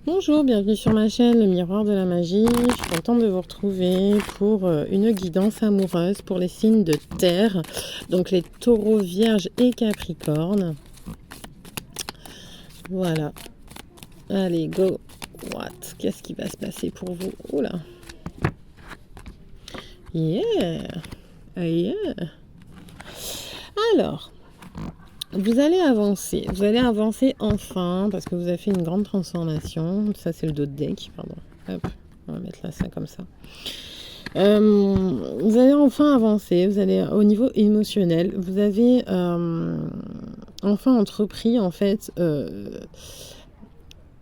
Bonjour, bienvenue sur ma chaîne Le Miroir de la Magie. Je suis contente de vous retrouver pour une guidance amoureuse pour les signes de terre, donc les taureaux, vierges et capricornes. Voilà. Allez, go. What? Qu'est-ce qui va se passer pour vous? Oula. Yeah. Yeah. Alors, vous allez avancer. Vous allez avancer enfin parce que vous avez fait une grande transformation. Ça, c'est le dos de deck. Pardon. Hop. On va mettre là ça comme ça. Vous allez enfin avancer, vous allez au niveau émotionnel, vous avez enfin entrepris en fait,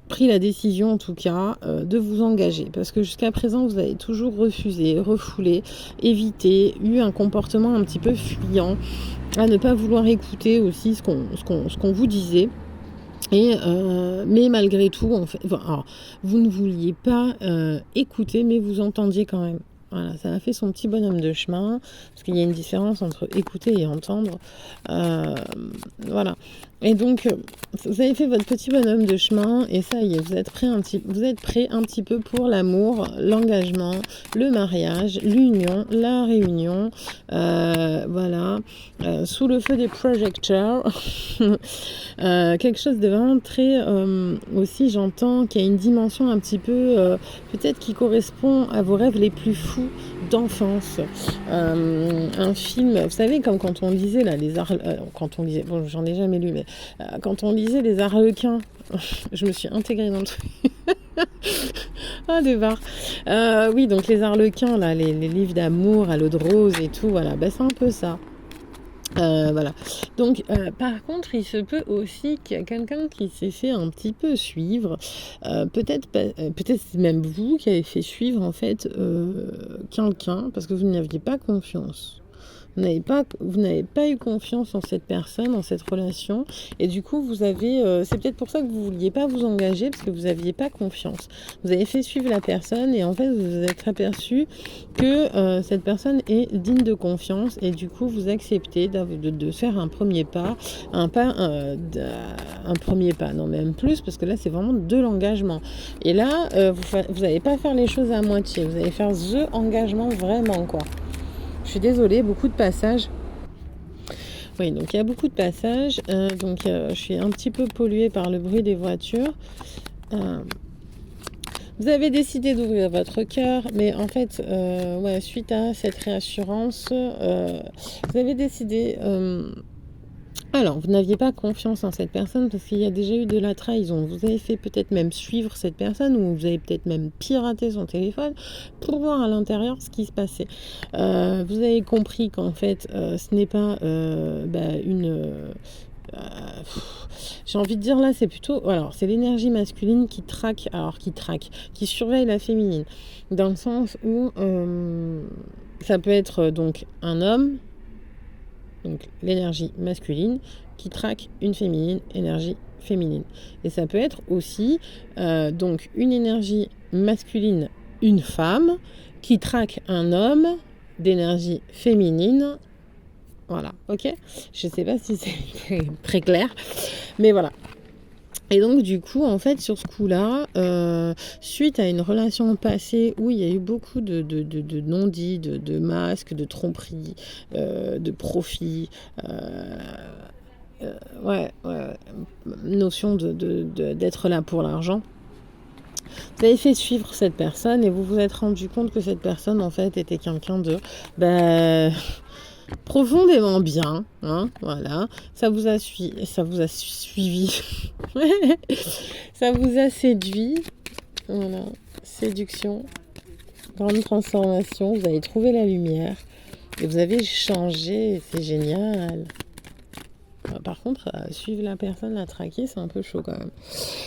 pris la décision en tout cas de vous engager parce que jusqu'à présent vous avez toujours refusé, refoulé, évité, eu un comportement un petit peu fuyant, à ne pas vouloir écouter aussi ce qu'on vous disait. Et mais malgré tout, en fait, alors, vous ne vouliez pas écouter, mais vous entendiez quand même. Voilà, ça a fait son petit bonhomme de chemin, parce qu'il y a une différence entre écouter et entendre. Voilà. Et donc, vous avez fait votre petit bonhomme de chemin, et ça y est, vous êtes prêt un petit peu pour l'amour, l'engagement, le mariage, l'union, la réunion. Voilà. Sous le feu des projecteurs. Quelque chose de vraiment très aussi, j'entends, qui a une dimension un petit peu peut-être qui correspond à vos rêves les plus fous d'enfance. Un film, vous savez, comme quand on lisait là les quand on lisait, bon, j'en ai jamais lu, mais quand on lisait les Arlequins, je me suis intégrée dans le truc. Ah, des barres. Oui, donc les Arlequins là, les livres d'amour à l'eau de rose et tout, voilà, ben, c'est un peu ça. Voilà. Donc, par contre, il se peut aussi qu'il y a quelqu'un qui s'est fait un petit peu suivre. Peut-être c'est même vous qui avez fait suivre en fait quelqu'un parce que vous n'aviez pas confiance. Vous n'avez pas eu confiance en cette personne, en cette relation, et du coup vous avez, c'est peut-être pour ça que vous vouliez pas vous engager parce que vous n'aviez pas confiance. Vous avez fait suivre la personne et en fait vous vous êtes aperçu que cette personne est digne de confiance et du coup vous acceptez de faire un premier pas, un premier pas, non même plus parce que là c'est vraiment de l'engagement. Et là vous n'allez pas faire les choses à moitié, vous allez faire the engagement vraiment quoi. Je suis désolée, beaucoup de passages. Oui, donc il y a beaucoup de passages. Je suis un petit peu polluée par le bruit des voitures. Vous avez décidé d'ouvrir votre cœur, mais en fait, suite à cette réassurance, vous avez décidé... alors, vous n'aviez pas confiance en cette personne parce qu'il y a déjà eu de la trahison. Vous avez fait peut-être même suivre cette personne ou vous avez peut-être même piraté son téléphone pour voir à l'intérieur ce qui se passait. Vous avez compris qu'en fait, ce n'est pas j'ai envie de dire là, c'est plutôt... Alors, c'est l'énergie masculine qui qui surveille la féminine. Dans le sens où ça peut être donc un homme, donc l'énergie masculine qui traque une féminine, énergie féminine. Et ça peut être aussi donc une énergie masculine, une femme qui traque un homme d'énergie féminine. Voilà, ok. Je sais pas si c'est très clair, mais voilà. Et donc du coup, en fait, sur ce coup-là, suite à une relation passée où il y a eu beaucoup de non-dits, de masques, de tromperies, de profits, notion d'être là pour l'argent, vous avez fait suivre cette personne et vous vous êtes rendu compte que cette personne, en fait, était quelqu'un de... profondément bien, hein, voilà, ça vous a suivi, ça vous a séduit, voilà, séduction, grande transformation, vous avez trouvé la lumière et vous avez changé, c'est génial. Par contre, suivre la personne, la traquer, c'est un peu chaud quand même.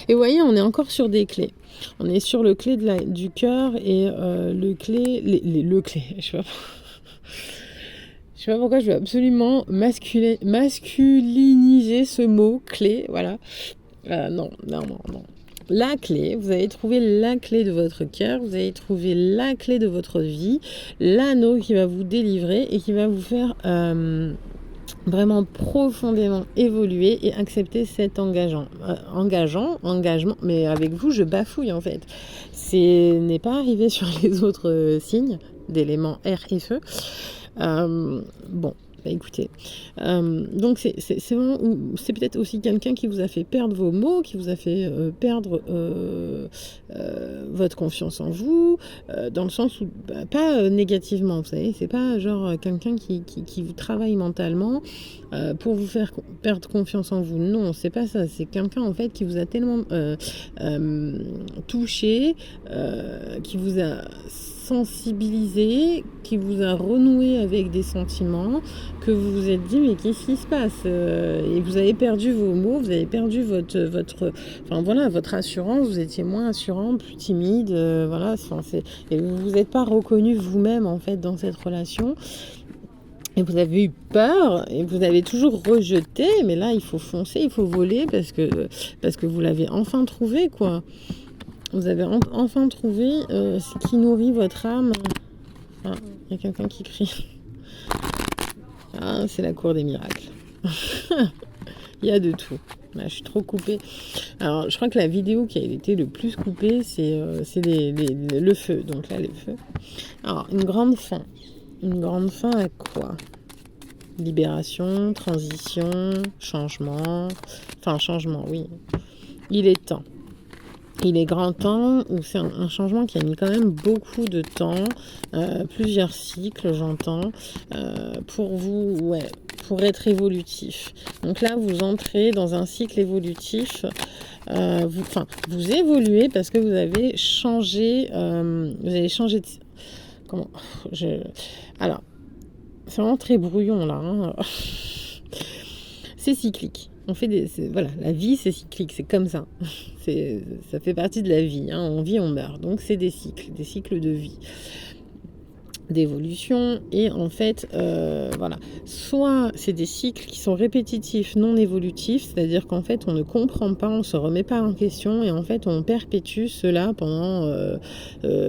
Et vous voyez, on est encore sur des clés. On est sur le clé du cœur et le clé, je sais pas. Je sais pas pourquoi je veux absolument masculiniser ce mot clé, voilà. Non. La clé, vous avez trouvé la clé de votre cœur, vous avez trouvé la clé de votre vie, l'anneau qui va vous délivrer et qui va vous faire vraiment profondément évoluer et accepter cet engagement, mais avec vous, je bafouille en fait. Ce n'est pas arrivé sur les autres signes d'éléments air et feu. Bon, bah écoutez, donc c'est vraiment, c'est peut-être aussi quelqu'un qui vous a fait perdre vos mots, qui vous a fait perdre votre confiance en vous, dans le sens où, bah, pas négativement, vous savez, c'est pas genre quelqu'un qui vous travaille mentalement pour vous faire perdre confiance en vous. Non, c'est pas ça, c'est quelqu'un en fait qui vous a tellement touché, qui vous a sensibilisé, qui vous a renoué avec des sentiments, que vous vous êtes dit mais qu'est-ce qui se passe, et vous avez perdu vos mots, vous avez perdu enfin voilà, votre assurance, vous étiez moins assurant, plus timide, voilà, et vous vous êtes pas reconnu vous-même en fait dans cette relation. Et vous avez eu peur et vous avez toujours rejeté, mais là il faut foncer, il faut voler parce que vous l'avez enfin trouvé quoi. Vous avez enfin trouvé ce qui nourrit votre âme. Ah, il y a quelqu'un qui crie. Ah, c'est la cour des miracles. Il y a de tout. Là, je suis trop coupée. Alors, je crois que la vidéo qui a été le plus coupée, c'est le feu. Donc là, les feux. Alors, une grande fin. Une grande fin à quoi? Libération, transition, changement. Enfin, changement, oui. Il est temps. Il est grand temps, ou c'est un changement qui a mis quand même beaucoup de temps, plusieurs cycles, j'entends, pour vous, ouais, pour être évolutif. Donc là, vous entrez dans un cycle évolutif, vous évoluez parce que vous avez changé, de... Comment Alors, c'est vraiment très brouillon là, hein. C'est cyclique. Voilà, la vie c'est cyclique, c'est comme ça. Ça fait partie de la vie, hein. On vit, on meurt. Donc c'est des cycles de vie, d'évolution. Et en fait, voilà. Soit c'est des cycles qui sont répétitifs, non évolutifs, c'est-à-dire qu'en fait on ne comprend pas, on se remet pas en question et en fait on perpétue cela pendant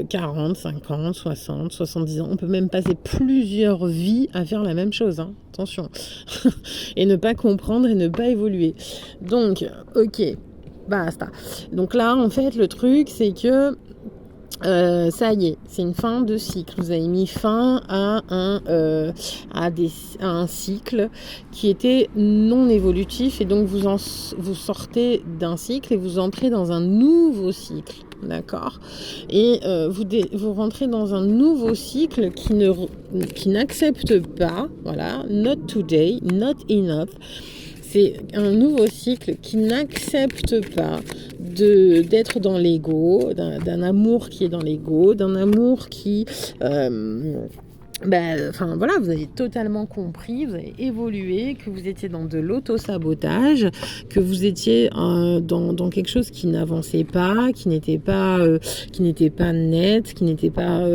40, 50, 60, 70 ans. On peut même passer plusieurs vies à faire la même chose, hein. Attention. Et ne pas comprendre et ne pas évoluer. Donc, ok, basta. Donc là, en fait, le truc, c'est que ça y est, c'est une fin de cycle. Vous avez mis fin à un cycle qui était non évolutif et donc vous sortez d'un cycle et vous entrez dans un nouveau cycle. D'accord. Et vous rentrez dans un nouveau cycle qui n'accepte pas, voilà, not today, not enough. C'est un nouveau cycle qui n'accepte pas d'être dans l'ego, d'un amour qui est dans l'ego, d'un amour qui... voilà, vous avez totalement compris, vous avez évolué, que vous étiez dans de l'auto-sabotage, que vous étiez dans quelque chose qui n'avançait pas, qui n'était pas net, qui n'était pas...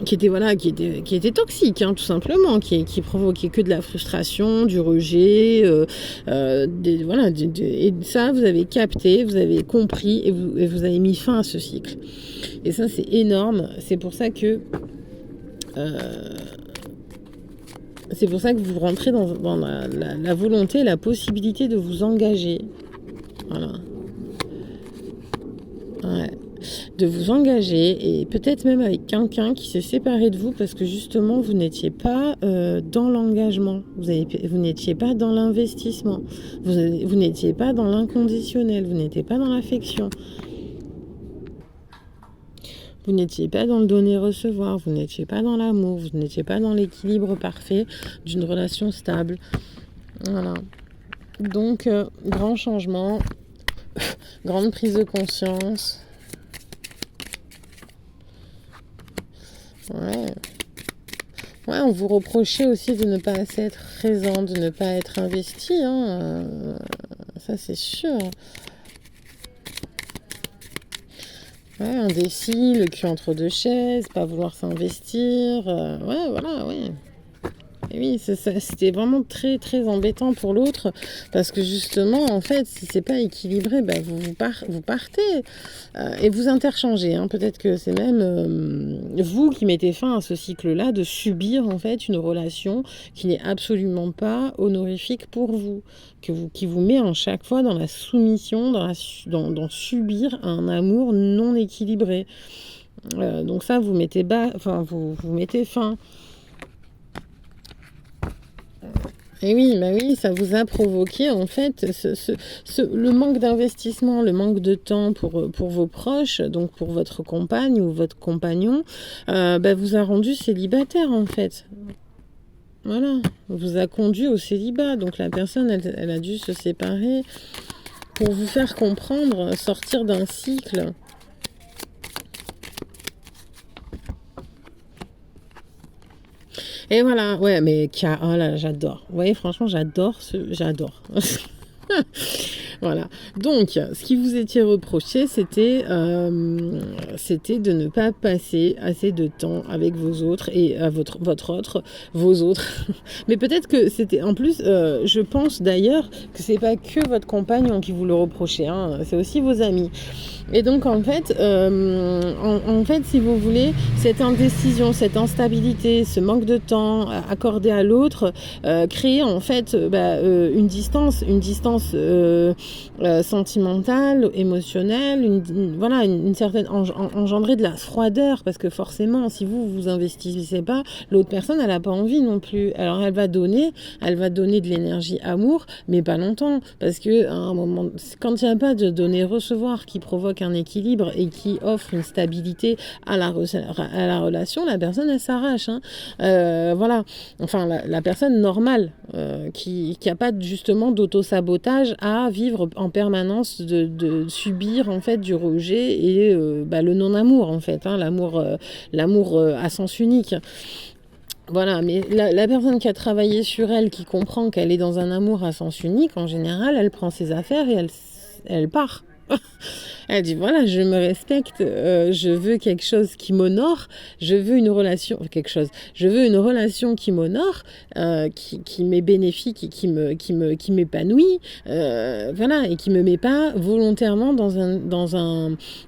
qui était toxique, hein, tout simplement, qui provoquait que de la frustration, du rejet, et ça vous avez capté, vous avez compris et vous avez mis fin à ce cycle. Et ça c'est énorme, c'est pour ça que vous rentrez dans la volonté, la possibilité de vous engager. Voilà. Ouais. De vous engager et peut-être même avec quelqu'un qui s'est séparé de vous parce que justement vous n'étiez pas dans l'engagement, vous n'étiez pas dans l'investissement, vous n'étiez pas dans l'inconditionnel, vous n'étiez pas dans l'affection, vous n'étiez pas dans le donner-recevoir, vous n'étiez pas dans l'amour, vous n'étiez pas dans l'équilibre parfait d'une relation stable. Voilà. Donc, grand changement, grande prise de conscience. Ouais, on vous reprochait aussi de ne pas assez être présent, de ne pas être investi, hein. Ça c'est sûr. Ouais, indécis, le cul entre deux chaises, pas vouloir s'investir. Ouais, voilà, ouais. Et oui, c'était vraiment très très embêtant pour l'autre parce que justement, en fait, si c'est pas équilibré, vous partez et vous interchangez. Hein. Peut-être que c'est même vous qui mettez fin à ce cycle-là de subir en fait une relation qui n'est absolument pas honorifique pour vous, qui vous met en chaque fois dans la soumission, dans subir un amour non équilibré. Donc ça, vous mettez vous mettez fin. Et oui, ça vous a provoqué en fait le manque d'investissement, le manque de temps pour vos proches, donc pour votre compagne ou votre compagnon, vous a rendu célibataire en fait. Voilà, vous a conduit au célibat. Donc la personne, elle a dû se séparer pour vous faire comprendre, sortir d'un cycle. Et voilà, ouais, mais oh là, j'adore. Vous voyez, franchement, j'adore. Voilà. Donc, ce qui vous était reproché, c'était de ne pas passer assez de temps avec vos autres et vos autres. Mais peut-être que c'était, en plus, je pense d'ailleurs que c'est pas que votre compagnon qui vous le reprochait, hein, c'est aussi vos amis. Et donc en fait, si vous voulez, cette indécision, cette instabilité, ce manque de temps accordé à l'autre, crée en fait une distance sentimentale, émotionnelle, une certaine engendrer de la froideur, parce que forcément, si vous investissez pas, l'autre personne, elle a pas envie non plus. Alors elle va donner de l'énergie amour, mais pas longtemps, parce que à un moment, quand il n'y a pas de donner-recevoir qui provoque un équilibre et qui offre une stabilité à la relation, la personne elle s'arrache. Hein. Voilà. Enfin, la personne normale qui n'a pas justement d'auto-sabotage à vivre en permanence de subir en fait du rejet et le non-amour en fait. Hein, l'amour à sens unique. Voilà, mais la personne qui a travaillé sur elle, qui comprend qu'elle est dans un amour à sens unique, en général, elle prend ses affaires et elle part. Elle dit voilà, je me respecte, je veux quelque chose qui m'honore, je veux une relation qui m'honore, qui m'est bénéfique et qui m'épanouit, voilà, et qui me met pas volontairement dans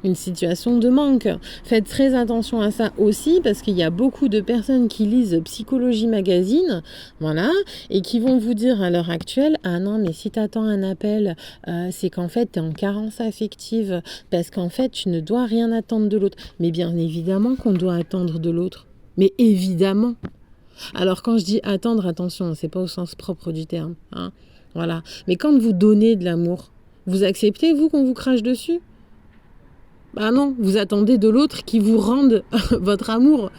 une situation de manque. Faites très attention à ça aussi, parce qu'il y a beaucoup de personnes qui lisent Psychologie Magazine, voilà, et qui vont vous dire à l'heure actuelle, ah non, mais si t'attends un appel, c'est qu'en fait t'es en carence affective, parce qu'en fait, tu ne dois rien attendre de l'autre. Mais bien évidemment qu'on doit attendre de l'autre. Mais évidemment. Alors quand je dis attendre, attention, c'est pas au sens propre du terme. Hein. Voilà. Mais quand vous donnez de l'amour, vous acceptez, vous, qu'on vous crache dessus ? Bah non, vous attendez de l'autre qui vous rende votre amour.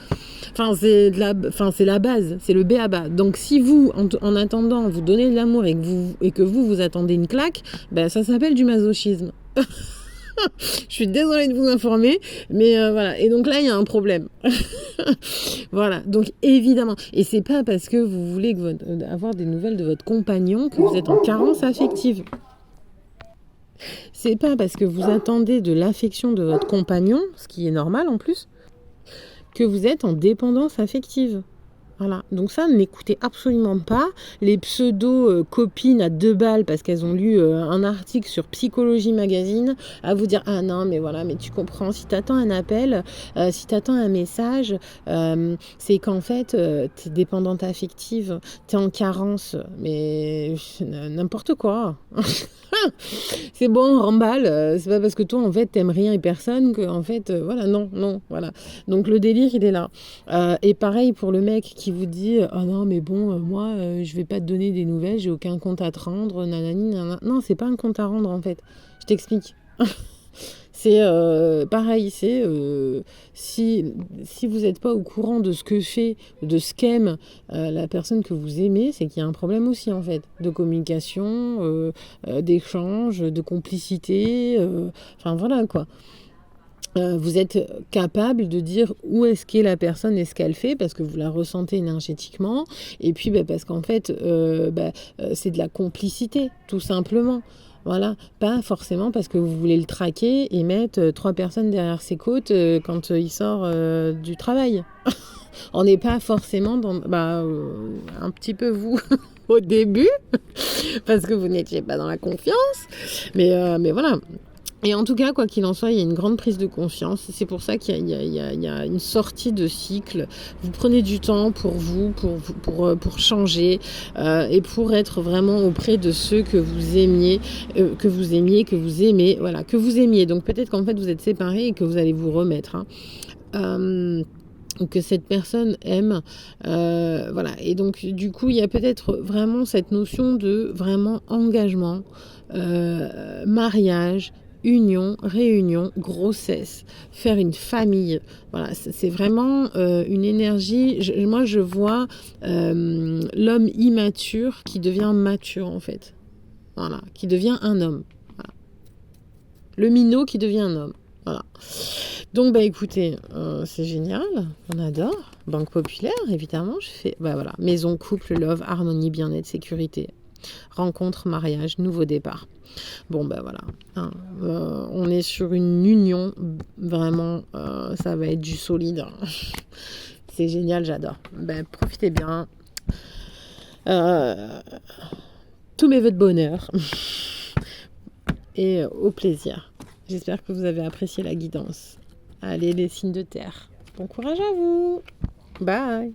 Enfin, c'est la base, c'est le b.a.-ba. Donc si vous, en attendant, vous donnez de l'amour et que vous attendez une claque, ça s'appelle du masochisme. Je suis désolée de vous informer, mais voilà. Et donc là, il y a un problème. Voilà. Donc évidemment, et c'est pas parce que vous voulez avoir des nouvelles de votre compagnon que vous êtes en carence affective. C'est pas parce que vous attendez de l'affection de votre compagnon, ce qui est normal en plus, que vous êtes en dépendance affective. Voilà, donc ça, n'écoutez absolument pas les pseudo-copines à 2 balles parce qu'elles ont lu un article sur Psychologie Magazine à vous dire « Ah non, mais voilà, mais tu comprends, si t'attends un appel, si t'attends un message, c'est qu'en fait, t'es dépendante affective, t'es en carence. » Mais n'importe quoi. C'est bon, on remballe. C'est pas parce que toi, en fait, t'aimes rien et personne que, en fait, voilà, non, voilà. Donc le délire, il est là. Et pareil pour le mec qui vous dit « Ah non, mais bon, moi, je vais pas te donner des nouvelles, j'ai aucun compte à te rendre, nanani, nanana. » Non, c'est pas un compte à rendre, en fait. Je t'explique. C'est pareil, c'est si vous n'êtes pas au courant de ce que fait, de ce qu'aime la personne que vous aimez, c'est qu'il y a un problème aussi, en fait, de communication, d'échange, de complicité, enfin voilà, quoi. Vous êtes capable de dire où est-ce qu'est la personne et ce qu'elle fait parce que vous la ressentez énergétiquement et puis parce qu'en fait c'est de la complicité tout simplement. Voilà, pas forcément parce que vous voulez le traquer et mettre 3 personnes derrière ses côtes quand il sort du travail. On n'est pas forcément dans... un petit peu vous au début, parce que vous n'étiez pas dans la confiance. Mais voilà. Et en tout cas, quoi qu'il en soit, il y a une grande prise de conscience. C'est pour ça qu'il y a une sortie de cycle. Vous prenez du temps pour vous, pour changer et pour être vraiment auprès de ceux que vous aimiez, que vous aimez, voilà, que vous aimiez. Donc peut-être qu'en fait vous êtes séparés et que vous allez vous remettre. Que cette personne aime, voilà. Et donc du coup, il y a peut-être vraiment cette notion de vraiment engagement, mariage, union, réunion, grossesse, faire une famille. Voilà, c'est vraiment une énergie. Moi, je vois l'homme immature qui devient mature, en fait. Voilà, qui devient un homme. Voilà. Le minot qui devient un homme. Voilà. Donc, écoutez, c'est génial. On adore. Banque populaire, évidemment. Je fais, voilà. Maison, couple, love, harmonie, bien-être, sécurité. Rencontre, mariage, nouveau départ. Bon, voilà. On est sur une union. Vraiment, ça va être du solide. C'est génial, j'adore. Profitez bien. Tous mes vœux de bonheur. Et au plaisir. J'espère que vous avez apprécié la guidance. Allez, les signes de terre. Bon courage à vous. Bye.